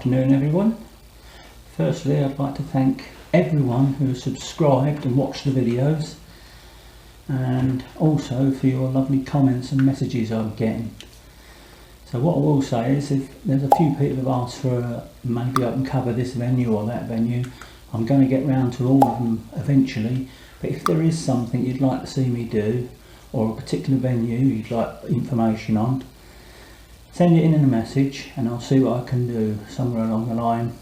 afternoon everyone. Firstly, I'd like to thank everyone who has subscribed and watched the videos, and also for your lovely comments and messages I'm getting. So what I will say is, if there's a few people who've asked for maybe I can cover this venue or that venue, I'm going to get round to all of them eventually. But if there is something you'd like to see me do, or a particular venue you'd like information on, send it in a message and I'll see what I can do. Somewhere along the line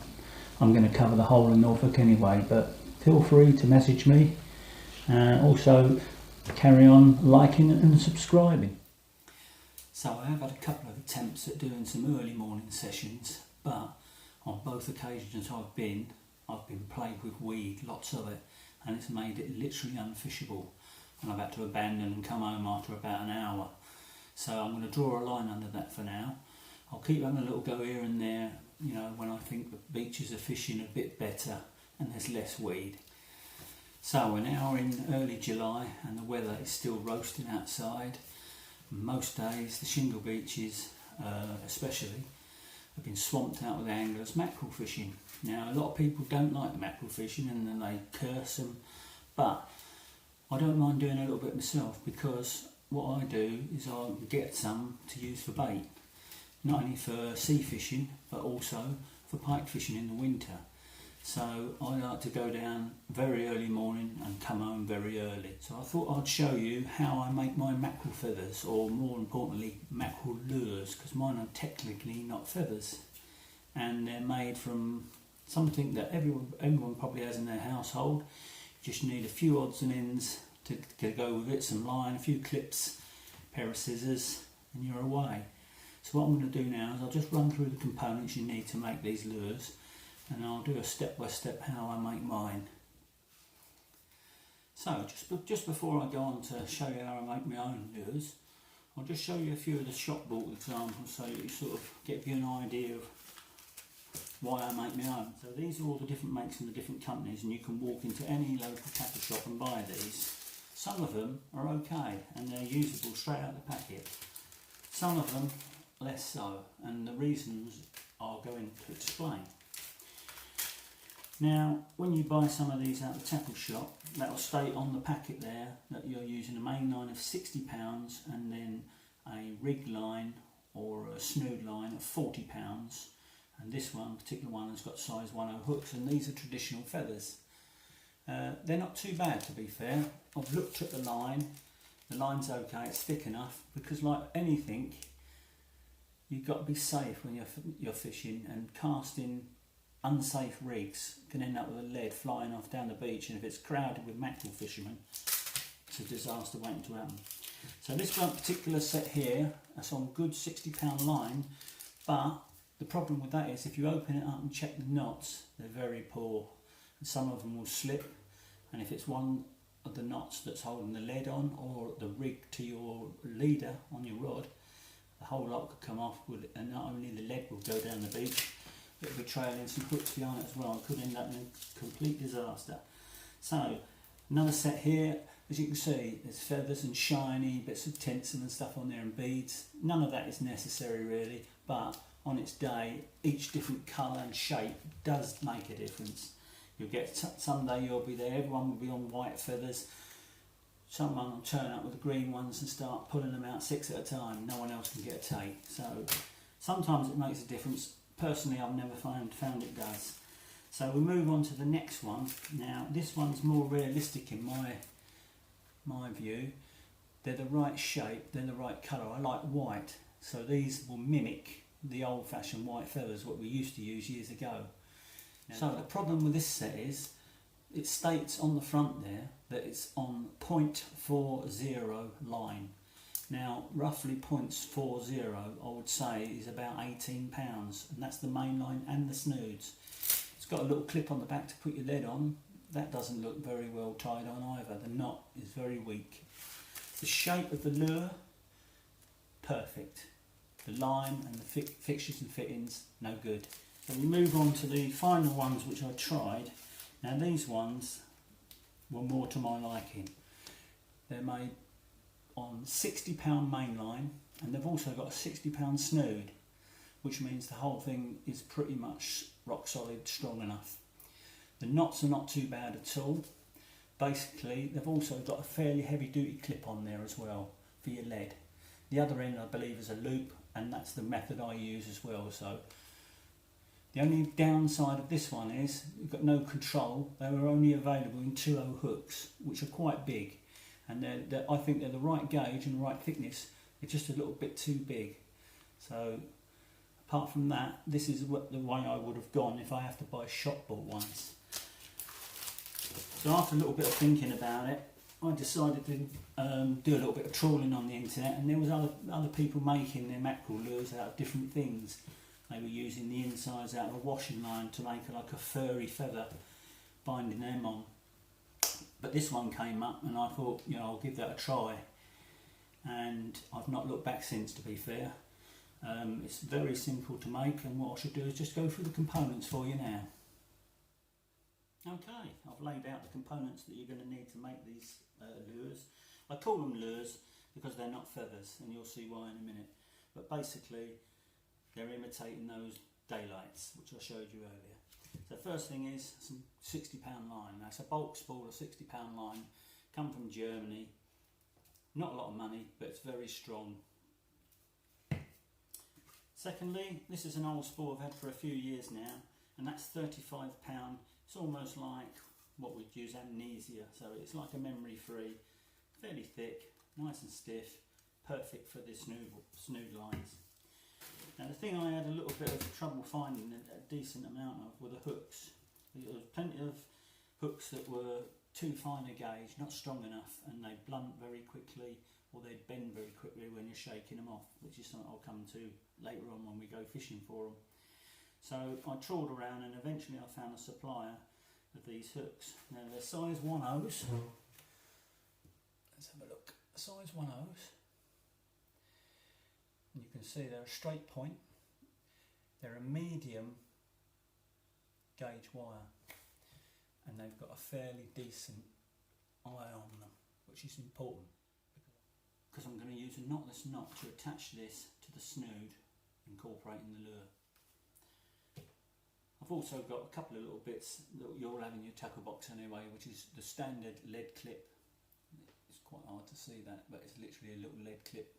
I'm going to cover the whole of Norfolk anyway, but feel free to message me, and also carry on liking and subscribing. So I have had a couple of attempts at doing some early morning sessions, but on both occasions I've been plagued with weed, lots of it, and it's made it literally unfishable, and I've had to abandon and come home after about an hour. So I'm going to draw a line under that for now. I'll keep having a little go here and there, you know, when I think the beaches are fishing a bit better and there's less weed. So we're now in early July and the weather is still roasting outside. Most days the shingle beaches especially have been swamped out with anglers mackerel fishing. Now a lot of people don't like the mackerel fishing and then they curse them, but I don't mind doing a little bit myself, because what I do is I get some to use for bait, not only for sea fishing but also for pike fishing in the winter. So I like to go down very early morning and come home very early. So I thought I'd show you how I make my mackerel feathers, or more importantly mackerel lures, because mine are technically not feathers, and they're made from something that everyone probably has in their household. You just need a few odds and ends to go with it, some line, a few clips, a pair of scissors, and you're away. So what I'm going to do now is I'll just run through the components you need to make these lures, and I'll do a step by step how I make mine. So just before I go on to show you how I make my own lures, I'll just show you a few of the shop bought examples so you sort of get you an idea of why I make my own. So these are all the different makes from the different companies, and you can walk into any local tackle shop and buy these. Some of them are okay and they're usable straight out the packet. Some of them less so, and the reasons I'll go in to explain. Now, when you buy some of these out of the tackle shop, that'll state on the packet there that you're using a main line of 60 pounds and then a rig line or a snood line of 40 pounds. And this particular one has got size 10 hooks, and these are traditional feathers. They're not too bad, to be fair. I've looked at the line's okay, it's thick enough, because like anything, you've got to be safe when you're fishing, and casting unsafe rigs can end up with a lead flying off down the beach, and if it's crowded with mackerel fishermen, it's a disaster waiting to happen. So this one particular set here, that's on good 60 pound line, but the problem with that is if you open it up and check the knots, they're very poor, and some of them will slip, and if it's one of the knots that's holding the lead on, or the rig to your leader on your rod, the whole lot could come off with it, and not only the lead will go down the beach, but it'll be trailing some hooks behind it as well. It could end up in a complete disaster. So another set here, as you can see, there's feathers and shiny bits of tinsel and stuff on there and beads. None of that is necessary really, but on its day, each different colour and shape does make a difference. You'll get someday you'll be there, everyone will be on white feathers. Someone will turn up with the green ones and start pulling them out 6 at a time. No one else can get a take. So sometimes it makes a difference. Personally, I've never found it does. So we move on to the next one. Now this one's more realistic in my view. They're the right shape, they're the right colour. I like white, so these will mimic the old-fashioned white feathers what we used to use years ago. So the problem with this set is it states on the front there that it's on 0.40 line. Now roughly 0.40 I would say is about 18 pounds, and that's the main line and the snoods. It's got a little clip on the back to put your lead on. That doesn't look very well tied on either. The knot is very weak. The shape of the lure, perfect. The line and the fixtures and fittings, no good. So we move on to the final ones which I tried. Now these ones were more to my liking. They're made on £60 main line, and they've also got a £60 snood. which means the whole thing is pretty much rock solid, strong enough. The knots are not too bad at all. Basically, they've also got a fairly heavy duty clip on there as well for your lead. The other end, I believe, is a loop, and that's the method I use as well. So the only downside of this one is you've got no control. They were only available in 2/0 hooks, which are quite big, and I think they're the right gauge and the right thickness. They're just a little bit too big. So apart from that, this is the way I would have gone if I have to buy shop bought ones. So after a little bit of thinking about it, I decided to do a little bit of trawling on the internet, and there was other people making their mackerel lures out of different things. They were using the insides out of a washing line to make like a furry feather, binding them on. But this one came up and I thought, you know, I'll give that a try. And I've not looked back since, to be fair. It's very simple to make, and what I should do is just go through the components for you now. Okay, I've laid out the components that you're going to need to make these lures. I call them lures because they're not feathers, and you'll see why in a minute. But basically, they're imitating those daylights, which I showed you earlier. So first thing is some 60-pound line. That's a bulk spool of 60-pound line, come from Germany. Not a lot of money, but it's very strong. Secondly, this is an old spool I've had for a few years now, and that's 35-pound. It's almost like what we'd use amnesia, so it's like a memory free, fairly thick, nice and stiff, perfect for the snood lines. Now the thing I had a little bit of trouble finding a decent amount of were the hooks. There was plenty of hooks that were too fine a gauge, not strong enough, and they blunt very quickly, or they'd bend very quickly when you're shaking them off, which is something I'll come to later on when we go fishing for them. So I trawled around and eventually I found a supplier of these hooks. Now they're size 1/0s. Let's have a look. Size 1/0s. And you can see they're a straight point. They're a medium gauge wire, and they've got a fairly decent eye on them, which is important because I'm going to use a knotless knot to attach this to the snood, incorporating the lure. I've also got a couple of little bits that you'll have in your tackle box anyway, which is the standard lead clip. It's quite hard to see that, but it's literally a little lead clip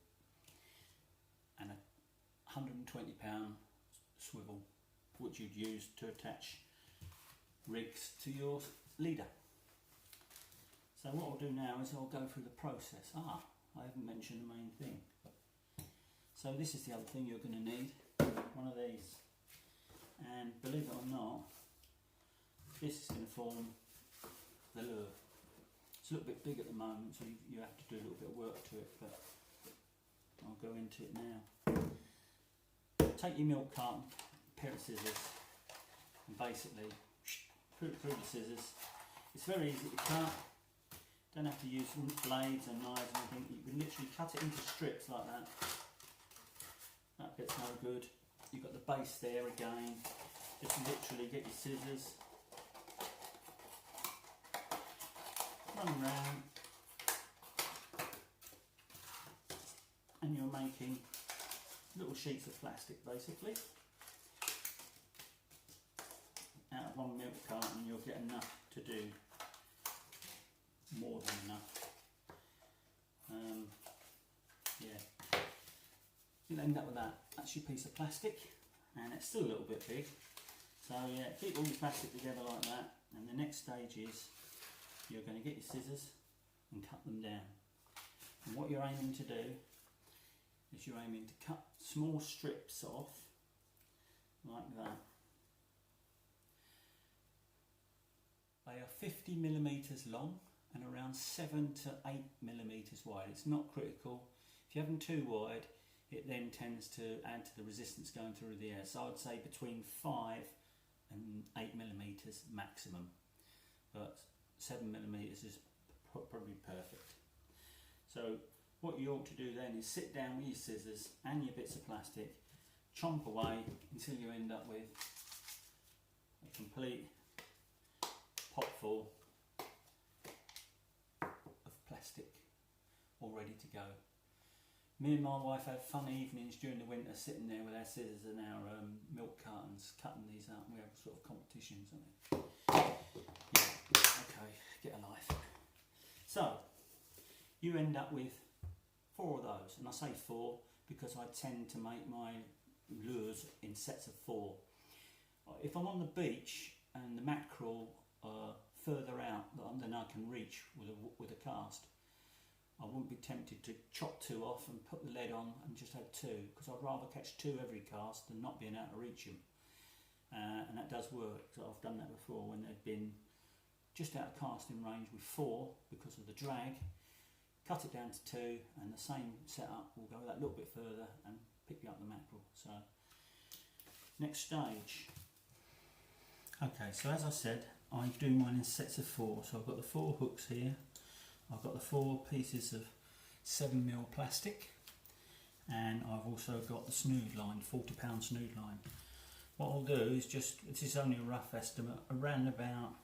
and a 120-pound swivel, which you'd use to attach rigs to your leader. So what I'll do now is I'll go through the process. I haven't mentioned the main thing. So this is the other thing you're going to need, one of these. And believe it or not, this is going to form the lure. It's a little bit big at the moment, so you have to do a little bit of work to it, but I'll go into it now. Take your milk carton, a pair of scissors, and basically put it through the scissors. It's very easy to cut. Don't have to use blades and knives or anything. You can literally cut it into strips like that. That bit's no good. You've got the base there again. Just literally get your scissors, run around, and you're making little sheets of plastic basically. Out of one milk carton you'll get enough to do more than enough. Yeah, you'll end up with that. That's your piece of plastic, and it's still a little bit big. So yeah, keep all your plastic together like that, and the next stage is you're going to get your scissors and cut them down. And what you're aiming to do is you're aiming to cut small strips off like that. They are 50mm long and around 7 to 8mm wide. It's not critical. If you have them too wide, it then tends to add to the resistance going through the air. So I'd say between 5 and 8mm maximum, but 7mm is probably perfect. So what you ought to do then is sit down with your scissors and your bits of plastic, chomp away until you end up with a complete pot full of plastic all ready to go. Me and my wife have fun evenings during the winter sitting there with our scissors and our milk cartons, cutting these up. We have sort of competitions, don't we? Yeah, okay, get a life. So, you end up with 4 of those, and I say 4 because I tend to make my lures in sets of 4. If I'm on the beach and the mackerel are further out than I can reach with a cast, I wouldn't be tempted to chop 2 off and put the lead on and just have 2, because I'd rather catch 2 every cast than not being able to reach them. And that does work. So I've done that before when they've been just out of casting range with 4 because of the drag. Cut it down to 2, and the same setup will go that little bit further and pick you up the mackerel. So next stage. Okay, so as I said, I do mine in sets of 4. So I've got the 4 hooks here. I've got the 4 pieces of 7mm plastic, and I've also got the snood line, 40-pound snood line. What I'll do is just, this is only a rough estimate, around about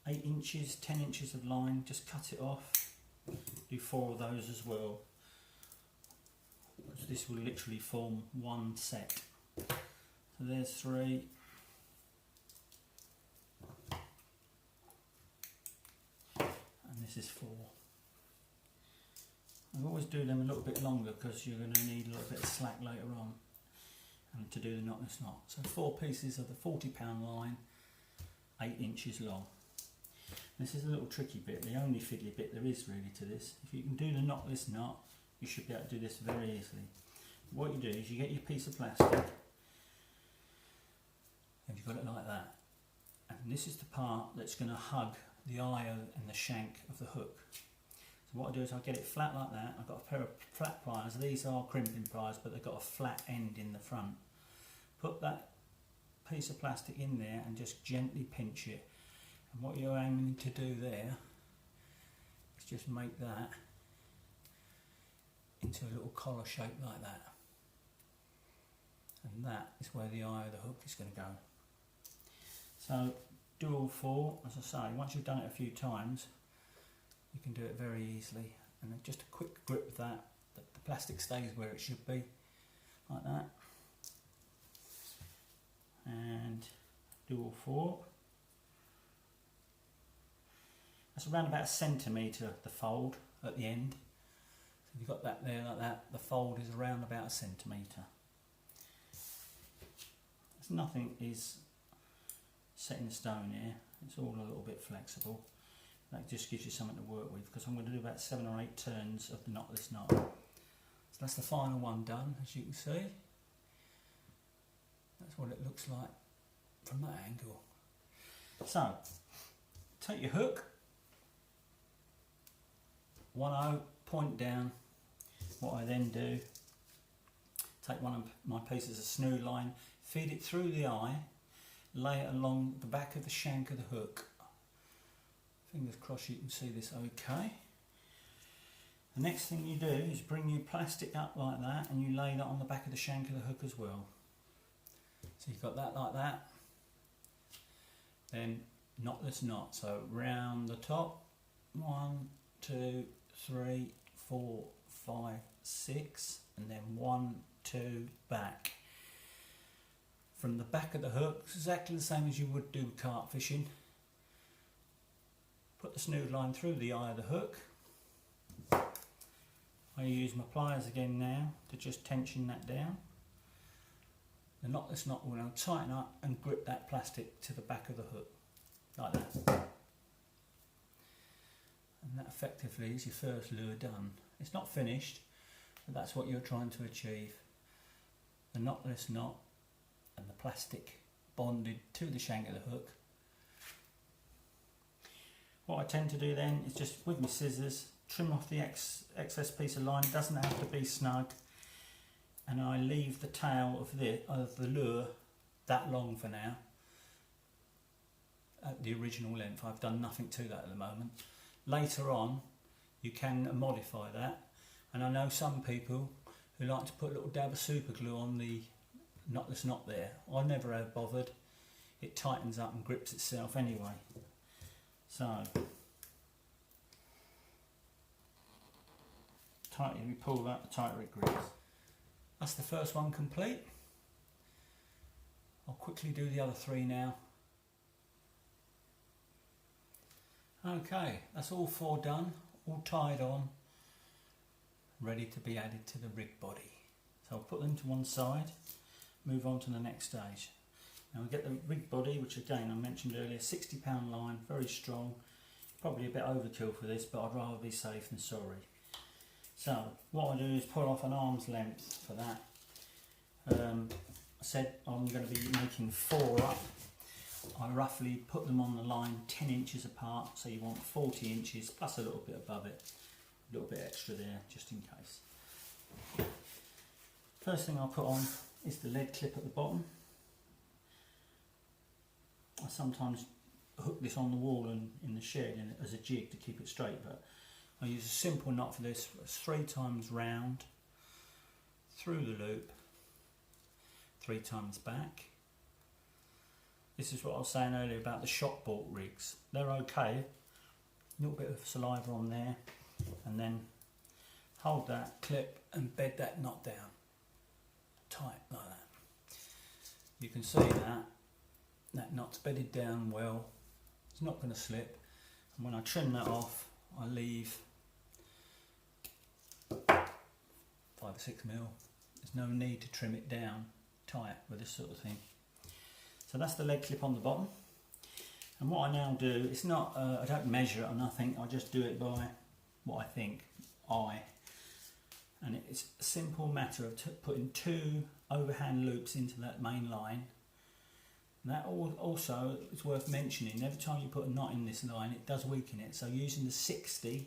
8 inches, 10 inches of line, just cut it off, do 4 of those as well. This will literally form one set. So there's 3. And this is 4. I always do them a little bit longer because you're going to need a little bit of slack later on and to do the knotless knot. So 4 pieces of the 40-pound line, 8 inches long. This is a little tricky bit, the only fiddly bit there is really to this. If you can do the knotless knot, you should be able to do this very easily. What you do is you get your piece of plastic and you've got it like that. And this is the part that's going to hug the eye and the shank of the hook. So what I do is I get it flat like that. I've got a pair of flat pliers. These are crimping pliers, but they've got a flat end in the front. Put that piece of plastic in there and just gently pinch it. And what you're aiming to do there is just make that into a little collar shape like that. And that is where the eye of the hook is going to go. So do all 4, as I say, once you've done it a few times, you can do it very easily. And then just a quick grip of that, the plastic stays where it should be, like that. And do all 4. That's around about 1 centimetre, the fold at the end. So if you've got that there like that, the fold is around about 1 centimetre. Nothing is set in stone here, it's all a little bit flexible. That just gives you something to work with, because I'm going to do about 7 or 8 turns of the knotless knot. So that's the final one done, as you can see. That's what it looks like from that angle. So, take your hook, 1/0, point down. What I then do, take one of my pieces of snood line, feed it through the eye, lay it along the back of the shank of the hook. Fingers crossed you can see this okay. The next thing you do is bring your plastic up like that and you lay that on the back of the shank of the hook as well. So you've got that like that. Then knotless knot, so round the top, 1, 2, 3, 4, 5, 6, and then 1, 2, back. From the back of the hook, it's exactly the same as you would do carp fishing. Put the snood line through the eye of the hook. I use my pliers again now to just tension that down. The knotless knot will now tighten up and grip that plastic to the back of the hook, like that. And that effectively is your first lure done. It's not finished, but that's what you're trying to achieve. The knotless knot and the plastic bonded to the shank of the hook. What I tend to do then is just with my scissors trim off the excess piece of line. It doesn't have to be snug, and I leave the tail of the lure that long for now, at the original length. I've done nothing to that at the moment. Later on you can modify that, and I know some people who like to put a little dab of super glue on the knotless knot there. I never have bothered. It tightens up and grips itself anyway. So tighter we pull that, the tighter it grips. That's the first one complete. I'll quickly do the other 3 now. Okay, that's all 4 done, all tied on, ready to be added to the rig body. So I'll put them to one side, move on to the next stage. Now we get the rig body, which again I mentioned earlier, 60-pound line, very strong, probably a bit overkill for this, but I'd rather be safe than sorry. So what I do is pull off an arm's length for that. I said I'm going to be making 4 up. I roughly put them on the line 10 inches apart, so you want 40 inches plus a little bit above it, a little bit extra there just in case. First thing I'll put on is the lead clip at the bottom. I sometimes hook this on the wall and in the shed as a jig to keep it straight, but I use a simple knot for this. It's 3 times round, through the loop, 3 times back. This is what I was saying earlier about the shop bought rigs. They're okay, a little bit of saliva on there, and then hold that clip and bed that knot down tight like that. You can see that knot's bedded down well, it's not going to slip, and when I trim that off I leave 5 or 6 mil. There's no need to trim it down tight with this sort of thing. So that's the lead clip on the bottom, and what I now do, it's not, I don't measure it or nothing, I just do it by what I think, and it's a simple matter of putting 2 overhand loops into that main line. And that also is worth mentioning, every time you put a knot in this line it does weaken it, so using the 60,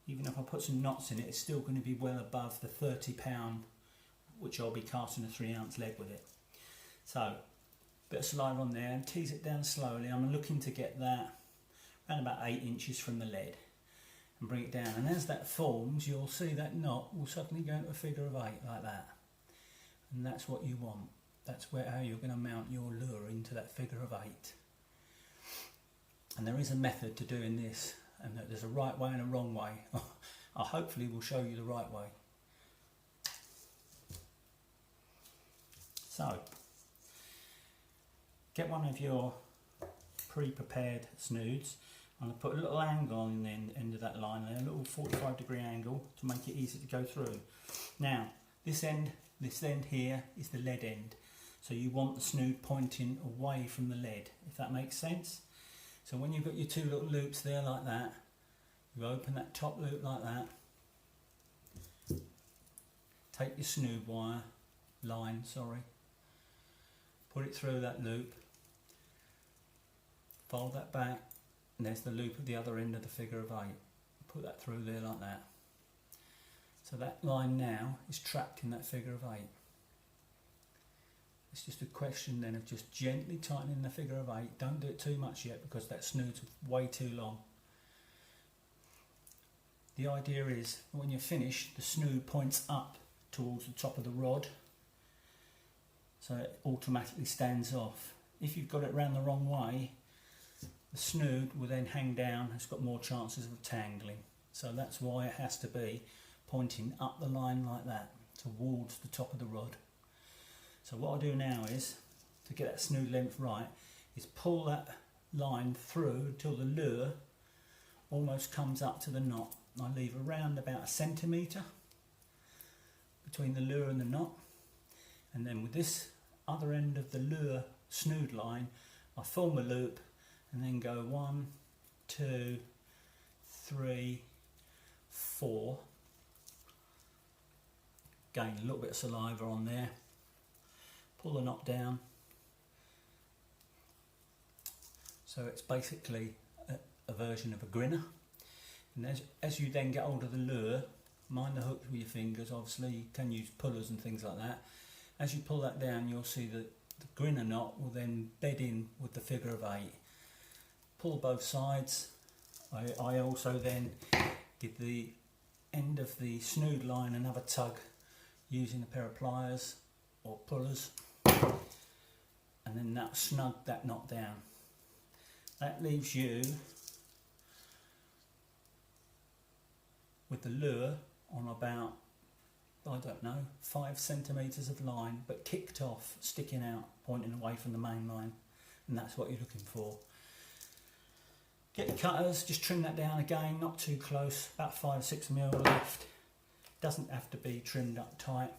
even if I put some knots in it, it's still going to be well above the 30-pound, which I'll be casting a 3-ounce lead with it. So, bit of saliva on there, and tease it down slowly. I'm looking to get that around about 8 inches from the lead and bring it down. And as that forms, you'll see that knot will suddenly go into a figure of 8 like that. And that's what you want. That's how you're going to mount your lure into that figure of 8. And there is a method to doing this, and there's a right way and a wrong way. I hopefully will show you the right way. So, get one of your pre-prepared snoods. I'm going to put a little angle on the end of that line there, a little 45-degree angle to make it easy to go through. Now, this end here is the lead end. So you want the snood pointing away from the lead, if that makes sense. So when you've got your 2 little loops there like that, you open that top loop like that, take your snood line, put it through that loop, fold that back, and there's the loop at the other end of the figure of 8. Put that through there like that. So that line now is trapped in that figure of 8. It's just a question then of just gently tightening the figure of 8. Don't do it too much yet because that snood's way too long. The idea is when you're finished, the snood points up towards the top of the rod, so it automatically stands off. If you've got it round the wrong way, the snood will then hang down. It's got more chances of tangling. So that's why it has to be pointing up the line like that towards the top of the rod. So what I do now is, to get that snood length right, is pull that line through until the lure almost comes up to the knot. I leave around about 1 centimetre between the lure and the knot, and then with this other end of the lure snood line I form a loop and then go 1, 2, 3, 4. Gain a little bit of saliva on there, pull the knot down. So it's basically a version of a grinner. And as you then get hold of the lure, mind the hook with your fingers, obviously you can use pullers and things like that. As you pull that down, you'll see that the grinner knot will then bed in with the figure of 8. Pull both sides. I also then give the end of the snood line another tug using a pair of pliers or pullers, and then that snug that knot down. That leaves you with the lure on about, I don't know, 5 centimetres of line, but kicked off, sticking out, pointing away from the main line, and that's what you're looking for. Get your cutters, just trim that down again, not too close, about 5-6mm left. Doesn't have to be trimmed up tight.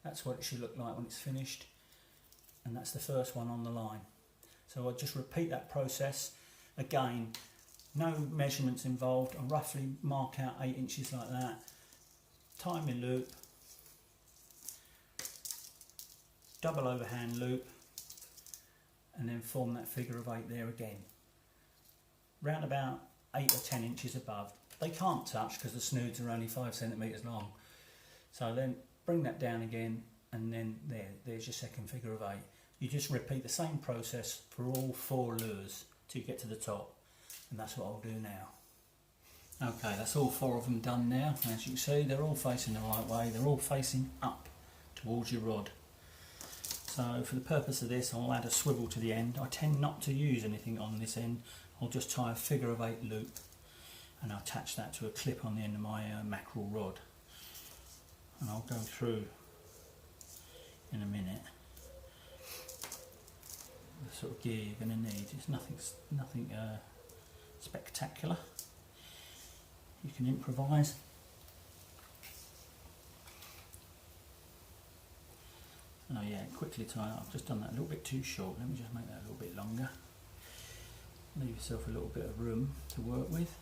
That's what it should look like when it's finished, and that's the first one on the line. So I'll just repeat that process again. No measurements involved. I roughly mark out 8 inches like that. Tie my loop, double overhand loop, and then form that figure of 8 there again. Round about 8 or 10 inches above. They can't touch because the snoods are only 5 centimetres long. So then bring that down again, and then there's your second figure of 8. You just repeat the same process for all 4 lures till you get to the top, and that's what I'll do now. Okay, that's all 4 of them done now. As you can see, they're all facing the right way. They're all facing up towards your rod. So for the purpose of this, I'll add a swivel to the end. I tend not to use anything on this end. I'll just tie a figure of 8 loop, and I'll attach that to a clip on the end of my mackerel rod. And I'll go through in a minute the sort of gear you're going to need. It's nothing spectacular. You can improvise. Oh yeah, quickly tie it. I've just done that a little bit too short. Let me just make that a little bit longer. Leave yourself a little bit of room to work with.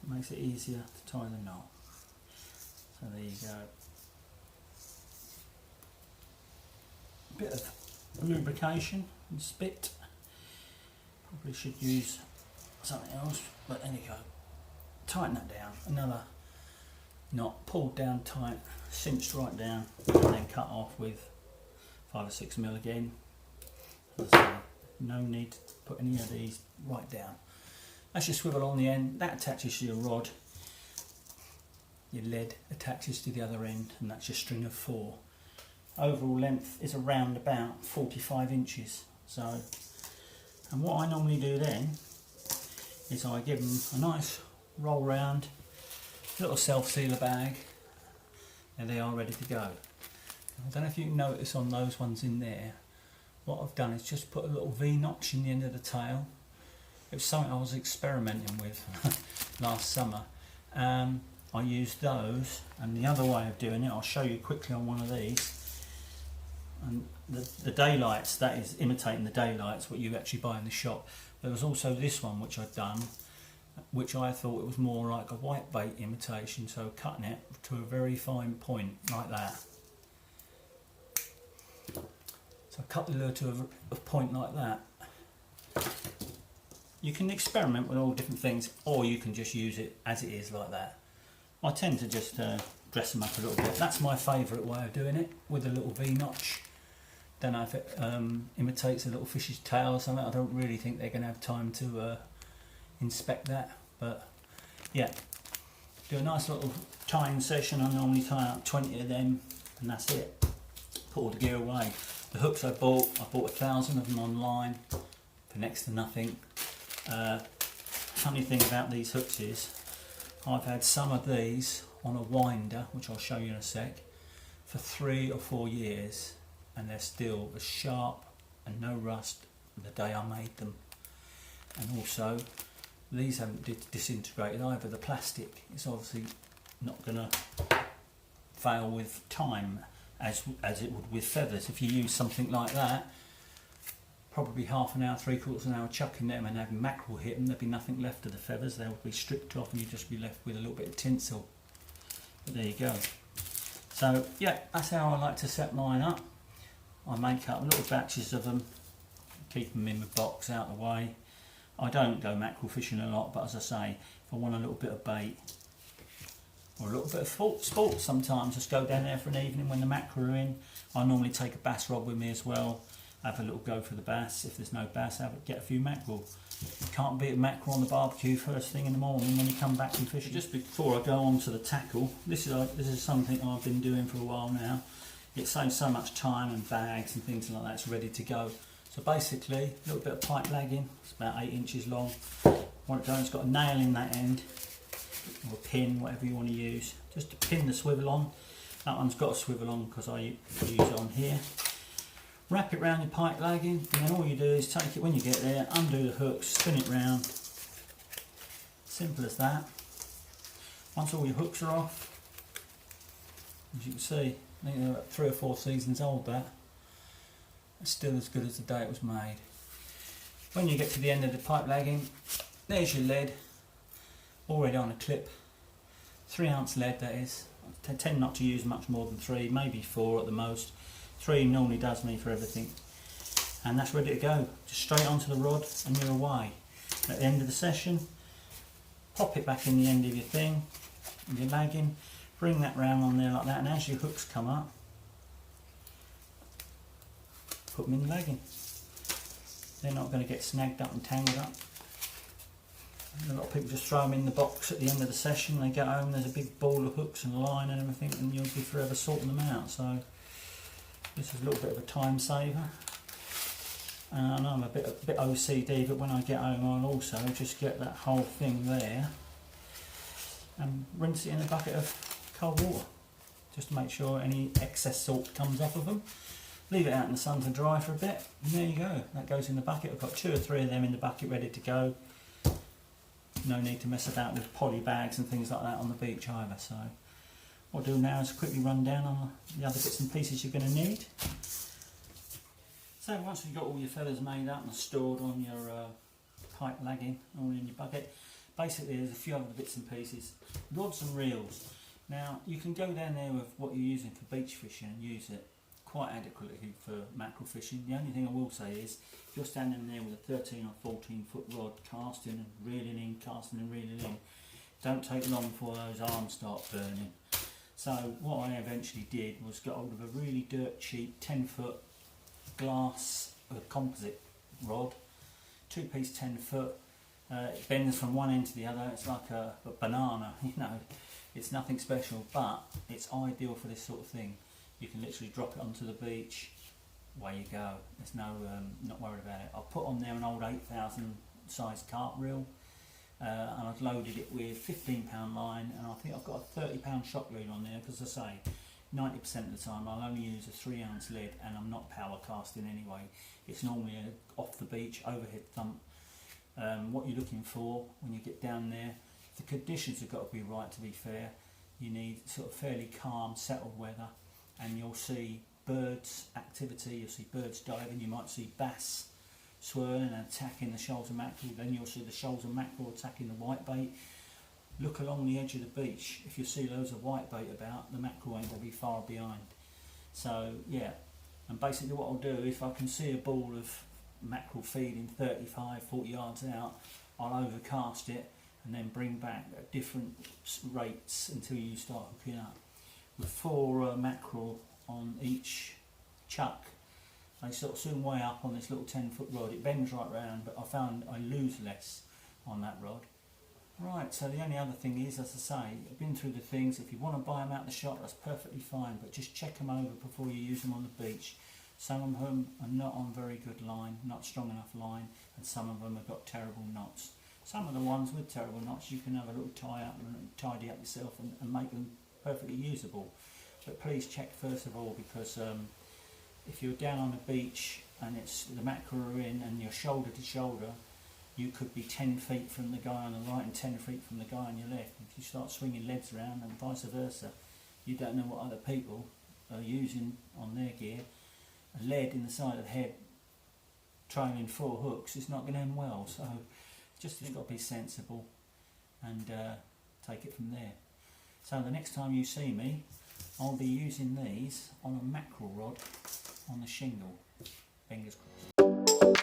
It makes it easier to tie the knot. So there you go. A bit of lubrication and spit. Probably should use something else, but there you go. Tighten that down. Another knot pulled down tight, cinched right down, and then cut off with 5 or 6mm again. So no need to put any of these right down. That's your swivel on the end. That attaches to your rod. Your lead attaches to the other end, and that's your string of 4. Overall length is around about 45 inches. So, and what I normally do then is I give them a nice roll round, little self-sealer bag, and they are ready to go. I don't know if you can notice on those ones in there, what I've done is just put a little V-notch in the end of the tail. It was something I was experimenting with last summer. I used those, and the other way of doing it, I'll show you quickly on one of these. And the daylights, that is imitating the daylights, what you actually buy in the shop. There was also this one which I'd done, which I thought it was more like a whitebait imitation, so cutting it to a very fine point like that. So I cut the lure to a point like that. You can experiment with all different things, or you can just use it as it is like that. I tend to just dress them up a little bit. That's my favourite way of doing it, with a little V-notch. Don't know if it imitates a little fish's tail or something. I don't really think they're going to have time to inspect that, but yeah, do a nice little tying session. I normally tie out 20 of them, and that's it. Put all the gear away. The hooks I bought 1,000 of them online for next to nothing. Funny thing about these hooks is I've had some of these on a winder, which I'll show you in a sec, for 3 or 4 years, and they're still as sharp and no rust the day I made them. And also these haven't disintegrated either. The plastic is obviously not going to fail with time as it would with feathers. If you use something like that, probably half an hour, 3/4 an hour chucking them and having mackerel hit them, there'd be nothing left of the feathers. They would be stripped off and you'd just be left with a little bit of tinsel. But there you go. So yeah, that's how I like to set mine up. I make up little batches of them, keep them in the box out of the way. I don't go mackerel fishing a lot, but as I say, if I want a little bit of bait or a little bit of sport sometimes, just go down there for an evening when the mackerel are in. I normally take a bass rod with me as well, have a little go for the bass. If there's no bass, get a few mackerel. Can't beat a mackerel on the barbecue first thing in the morning when you come back from fishing. Just before I go on to the tackle, this is something I've been doing for a while now. It saves so much time and bags and things like that. It's ready to go. So basically, a little bit of pipe lagging. It's about 8 inches long. What it does, it's got a nail in that end. or a pin, whatever you want to use, just to pin the swivel on. That one's got a swivel on because I use it on here. Wrap it round your pipe lagging, and then all you do is take it when you get there, undo the hooks, spin it round. Simple as that. Once all your hooks are off, as you can see, I think they're about 3 or 4 seasons old, that. It's still as good as the day it was made. When you get to the end of the pipe lagging, there's your lead, already on a clip. 3-ounce lead, that is. I tend not to use much more than 3, maybe 4 at the most. 3 normally does me for everything. And that's ready to go. Just straight onto the rod and you're away. At the end of the session, pop it back in the end of your thing, and your lagging, bring that round on there like that, and as your hooks come up, put them in the lagging. They're not going to get snagged up and tangled up. A lot of people just throw them in the box at the end of the session. They get home, there's a big ball of hooks and line and everything, and you'll be forever sorting them out. So this is a little bit of a time saver. And I know I'm a bit OCD, but when I get home I'll also just get that whole thing there and rinse it in a bucket of cold water, just to make sure any excess salt comes off of them. Leave it out in the sun to dry for a bit, and there you go. That goes in the bucket. I've got 2 or 3 of them in the bucket ready to go. No need to mess about with poly bags and things like that on the beach either. So what I'll do now is quickly run down on the other bits and pieces you're going to need. So once you've got all your feathers made up and stored on your pipe lagging, all in your bucket, basically there's a few other bits and pieces. Rods and reels. Now you can go down there with what you're using for beach fishing and use it quite adequately for mackerel fishing. The only thing I will say is, if you're standing there with a 13 or 14 foot rod, casting and reeling in, casting and reeling in, don't take long before those arms start burning. So what I eventually did was get hold of a really dirt cheap 10 foot glass composite rod, 2-piece 10 foot. It bends from one end to the other. It's like a banana, you know. It's nothing special, but it's ideal for this sort of thing. You can literally drop it onto the beach, away you go. There's no not worried about it. I've put on there an old 8,000 size carp reel, and I've loaded it with 15-pound line, and I think I've got a 30-pound shock lead on there, because I say 90% of the time I'll only use a 3-ounce lead, and I'm not power casting anyway. It's normally a off the beach overhead thump. What you're looking for when you get down there, the conditions have got to be right, to be fair. You need sort of fairly calm, settled weather, and you'll see birds activity, you'll see birds diving, you might see bass swirling and attacking the shoals and mackerel, then you'll see the shoals and mackerel attacking the whitebait. Look along the edge of the beach. If you see loads of whitebait about, the mackerel ain't going to be far behind. So yeah, and basically what I'll do, if I can see a ball of mackerel feeding 35, 40 yards out, I'll overcast it and then bring back at different rates until you start hooking up. With 4 mackerel on each chuck, they sort of soon weigh up on this little 10-foot rod. It bends right round, but I found I lose less on that rod. Right, so the only other thing is, as I say, I've been through the things. If you want to buy them out the shop, that's perfectly fine, but just check them over before you use them on the beach. Some of them are not on very good line, not strong enough line, and some of them have got terrible knots. Some of the ones with terrible knots you can have a little tie up and tidy up yourself and make them perfectly usable. But please check first of all, because if you're down on the beach and it's the mackerel are in and you're shoulder to shoulder, you could be 10 feet from the guy on the right and 10 feet from the guy on your left. If you start swinging leads around and vice versa, you don't know what other people are using on their gear. A lead in the side of the head trailing 4 hooks is not going to end well, so just you've got to be sensible and take it from there. So the next time you see me, I'll be using these on a mackerel rod on the shingle. Fingers crossed.